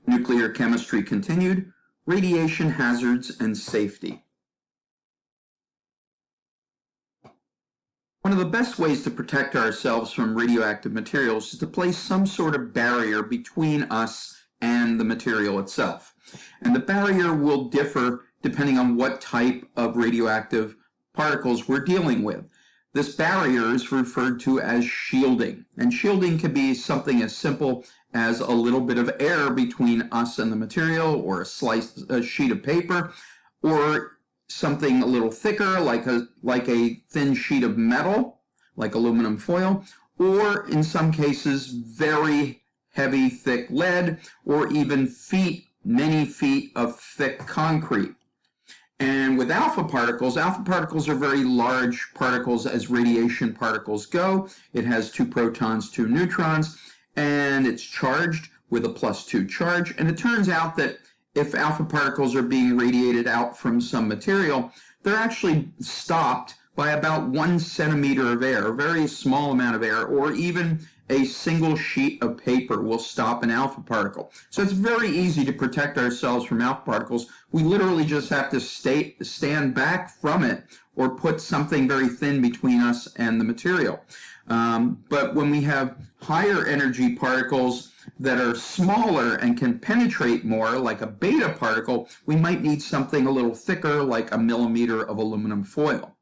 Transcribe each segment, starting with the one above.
Nuclear chemistry continued, radiation hazards and safety. One of the best ways to protect ourselves from radioactive materials is to place some sort of barrier between us and the material itself. And the barrier will differ depending on what type of radioactive particles we're dealing with. This barrier is referred to as shielding, and shielding can be something as simple as a little bit of air between us and the material, or a sheet of paper, or something a little thicker like a thin sheet of metal, like aluminum foil, or in some cases very heavy, thick lead, or even many feet of thick concrete. And with alpha particles are very large particles as radiation particles go. It has 2 protons, 2 neutrons, and it's charged with a +2 charge. And it turns out that if alpha particles are being radiated out from some material, they're actually stopped by about 1 centimeter of air, a very small amount of air, or even a single sheet of paper will stop an alpha particle. So it's very easy to protect ourselves from alpha particles. We literally just have to stand back from it or put something very thin between us and the material. But when we have higher energy particles that are smaller and can penetrate more, like a beta particle, we might need something a little thicker, like a millimeter of aluminum foil.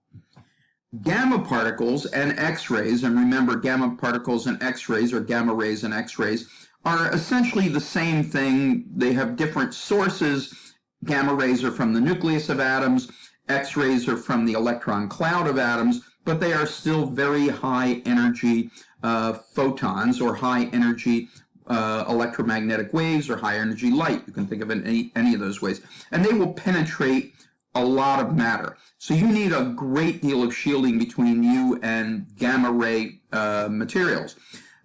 Gamma particles and X-rays, and remember gamma particles and X-rays, or gamma rays and X-rays, are essentially the same thing. They have different sources. Gamma rays are from the nucleus of atoms, X-rays are from the electron cloud of atoms, but they are still very high energy photons, or high energy electromagnetic waves, or high energy light. You can think of it in any of those ways. And they will penetrate a lot of matter. So you need a great deal of shielding between you and gamma ray materials.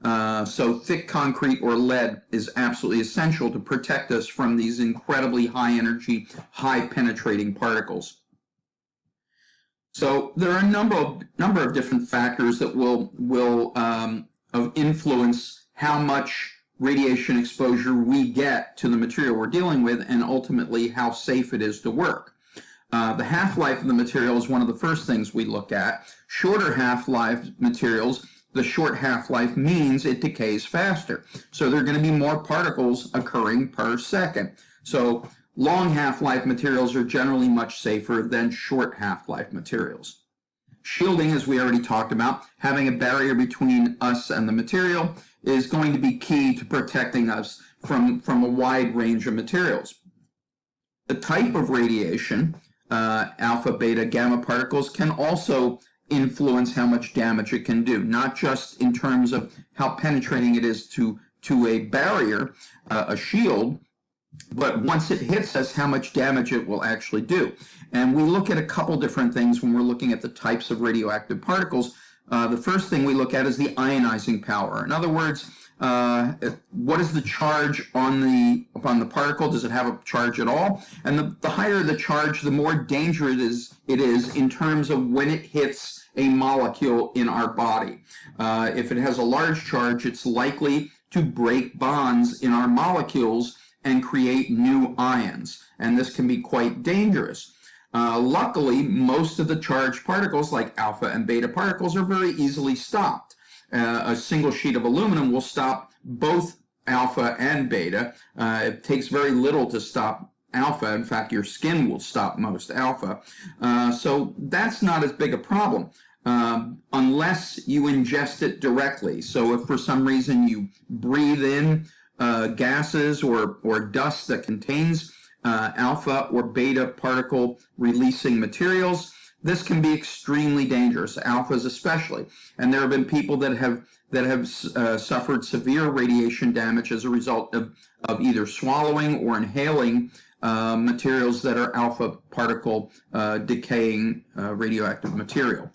So thick concrete or lead is absolutely essential to protect us from these incredibly high energy, high penetrating particles. So there are a number of different factors that will influence how much radiation exposure we get to the material we're dealing with, and ultimately how safe it is to work. The half-life of the material is one of the first things we look at. Shorter half-life materials, the short half-life means it decays faster. So there are going to be more particles occurring per second. So long half-life materials are generally much safer than short half-life materials. Shielding, as we already talked about, having a barrier between us and the material, is going to be key to protecting us from a wide range of materials. The type of radiation, alpha, beta, gamma particles, can also influence how much damage it can do, not just in terms of how penetrating it is to a barrier, a shield, but once it hits us, how much damage it will actually do. And we look at a couple different things when we're looking at the types of radioactive particles. The first thing we look at is the ionizing power. In other words, what is the charge on the particle? Does it have a charge at all? And the higher the charge, the more dangerous it is in terms of when it hits a molecule in our body. If it has a large charge, it's likely to break bonds in our molecules and create new ions, and this can be quite dangerous. Luckily, most of the charged particles, like alpha and beta particles, are very easily stopped. A single sheet of aluminum will stop both alpha and beta. It takes very little to stop alpha. In fact, your skin will stop most alpha. So that's not as big a problem unless you ingest it directly. So if for some reason you breathe in gases or dust that contains alpha or beta particle releasing materials, this can be extremely dangerous, alphas especially. And there have been people that have suffered severe radiation damage as a result of either swallowing or inhaling materials that are alpha particle decaying radioactive material.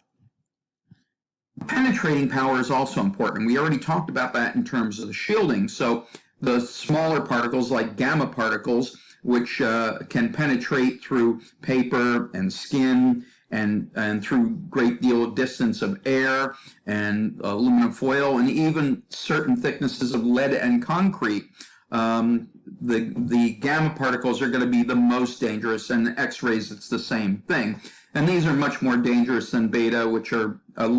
Penetrating power is also important. We already talked about that in terms of the shielding. So the smaller particles, like gamma particles, which can penetrate through paper and skin and through great deal of distance of air and aluminum foil, and even certain thicknesses of lead and concrete, The gamma particles are going to be the most dangerous, and the X-rays, it's the same thing. And these are much more dangerous than beta, which are a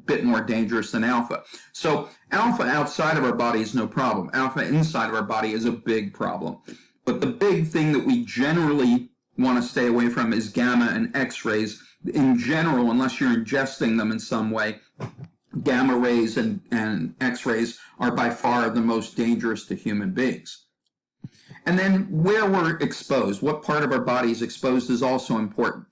bit more dangerous than alpha. So alpha outside of our body is no problem. Alpha inside of our body is a big problem. But the big thing that we generally want to stay away from is gamma and X-rays. In general, unless you're ingesting them in some way, gamma rays and X-rays are by far the most dangerous to human beings. And then where we're exposed, what part of our body is exposed, is also important.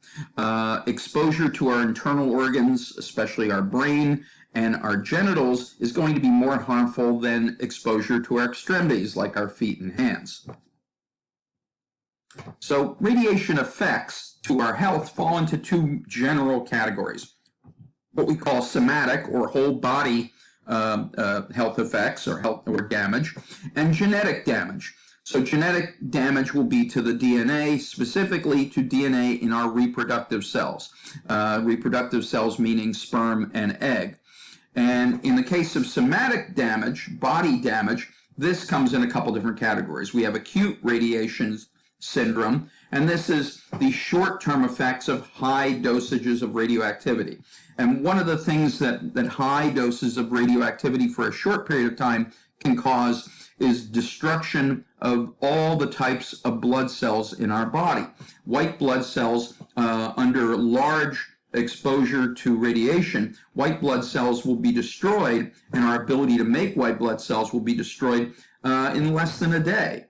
Exposure to our internal organs, especially our brain and our genitals, is going to be more harmful than exposure to our extremities, like our feet and hands. So radiation effects to our health fall into two general categories: what we call somatic or whole body health effects or damage, and genetic damage. So genetic damage will be to the DNA, specifically to DNA in our reproductive cells. Reproductive cells meaning sperm and egg. And in the case of somatic damage, body damage, this comes in a couple different categories. We have acute radiation syndrome, and this is the short-term effects of high dosages of radioactivity. And one of the things that high doses of radioactivity for a short period of time can cause is destruction of all the types of blood cells in our body. White blood cells, under large exposure to radiation, white blood cells will be destroyed, and our ability to make white blood cells will be destroyed in less than a day.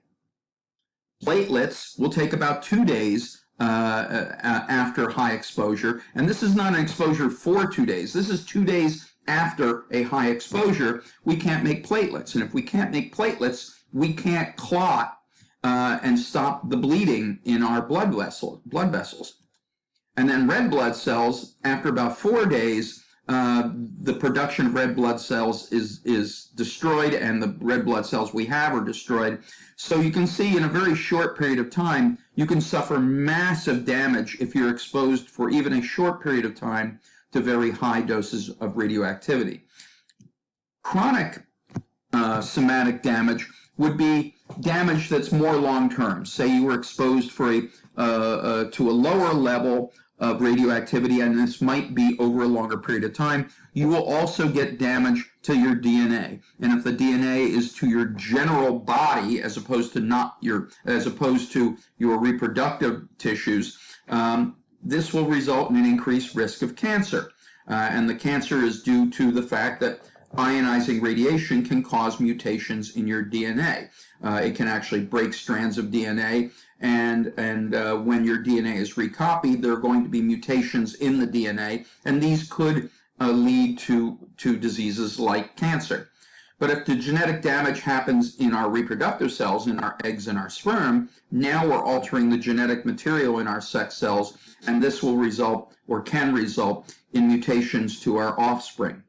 Platelets will take about 2 days after high exposure, and this is not an exposure for 2 days. This is 2 days after a high exposure. We can't make platelets, and if we can't make platelets, we can't clot and stop the bleeding in our blood vessels. And then red blood cells, after about 4 days, the production of red blood cells is destroyed, and the red blood cells we have are destroyed. So you can see in a very short period of time, you can suffer massive damage if you're exposed for even a short period of time to very high doses of radioactivity. Chronic somatic damage would be damage that's more long-term. Say you were exposed for to a lower level of radioactivity, and this might be over a longer period of time. You will also get damage to your DNA, and if the DNA is to your general body as opposed to your reproductive tissues, this will result in an increased risk of cancer. And the cancer is due to the fact that ionizing radiation can cause mutations in your DNA. It can actually break strands of DNA, and when your DNA is recopied, there are going to be mutations in the DNA, and these could lead to diseases like cancer. But if the genetic damage happens in our reproductive cells, in our eggs and our sperm, now we're altering the genetic material in our sex cells, and this will result, or can result, in mutations to our offspring.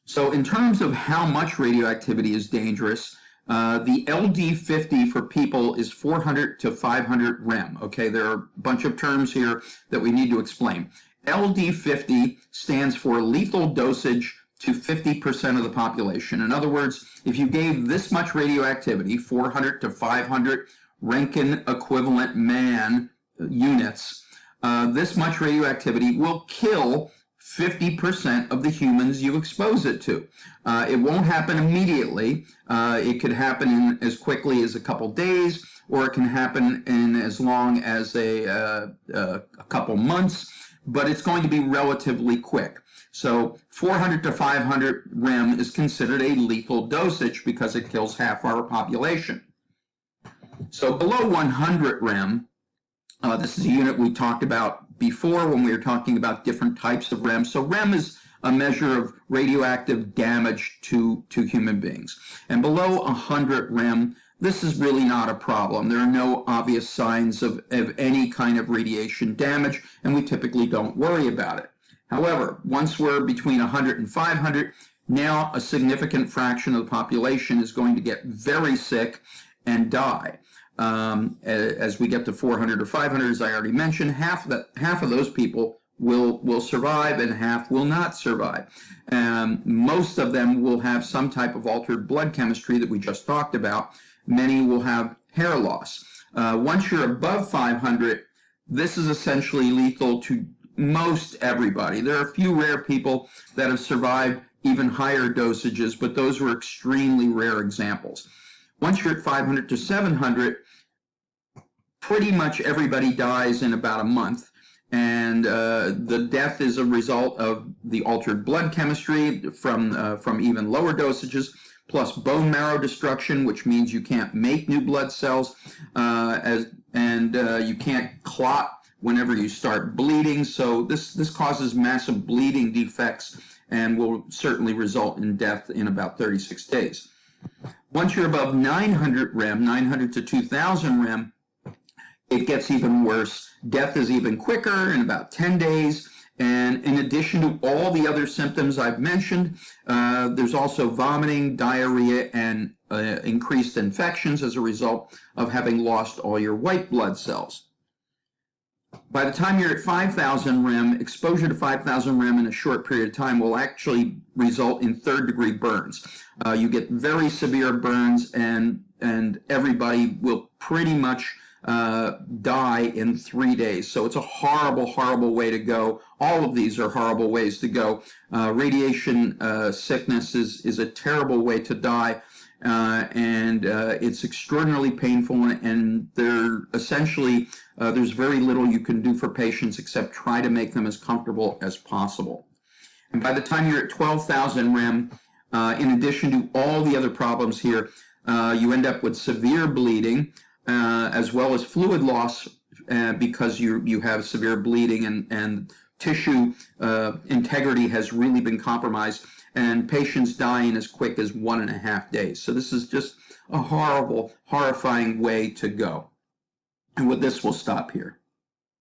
So in terms of how much radioactivity is dangerous, the LD50 for people is 400 to 500 rem. Okay, there are a bunch of terms here that we need to explain. LD50 stands for lethal dosage to 50% of the population. In other words, if you gave this much radioactivity, 400 to 500 Roentgen equivalent man units, this much radioactivity will kill 50% of the humans you expose it to. It won't happen immediately. It could happen in as quickly as a couple days, or it can happen in as long as a couple months, but it's going to be relatively quick. So 400 to 500 rem is considered a lethal dosage because it kills half our population. So below 100 rem, this is a unit we talked about before when we were talking about different types of REM. So REM is a measure of radioactive damage to human beings. And below 100 rem, this is really not a problem. There are no obvious signs of any kind of radiation damage, and we typically don't worry about it. However, once we're between 100 and 500, now a significant fraction of the population is going to get very sick and die. As we get to 400 or 500, as I already mentioned, half of those people will survive and half will not survive. Most of them will have some type of altered blood chemistry that we just talked about. Many will have hair loss. Once you're above 500, this is essentially lethal to most everybody. There are a few rare people that have survived even higher dosages, but those were extremely rare examples. Once you're at 500 to 700, pretty much everybody dies in about a month. And the death is a result of the altered blood chemistry from even lower dosages, plus bone marrow destruction, which means you can't make new blood cells, and you can't clot whenever you start bleeding. So this causes massive bleeding defects and will certainly result in death in about 36 days. Once you're above 900 rem, 900 to 2000 rem, it gets even worse. Death is even quicker in about 10 days. And in addition to all the other symptoms I've mentioned, there's also vomiting, diarrhea, and increased infections as a result of having lost all your white blood cells. By the time you're at 5,000 rem, exposure to 5,000 rem in a short period of time will actually result in third-degree burns. You get very severe burns, and everybody will pretty much die in 3 days. So it's a horrible, horrible way to go. All of these are horrible ways to go. Radiation sickness is a terrible way to die, and it's extraordinarily painful, and there's very little you can do for patients except try to make them as comfortable as possible. And by the time you're at 12,000 rem, in addition to all the other problems here, you end up with severe bleeding, as well as fluid loss, because you have severe bleeding, and tissue integrity has really been compromised, and patients die in as quick as 1.5 days. So this is just a horrible, horrifying way to go. And with this, we'll stop here.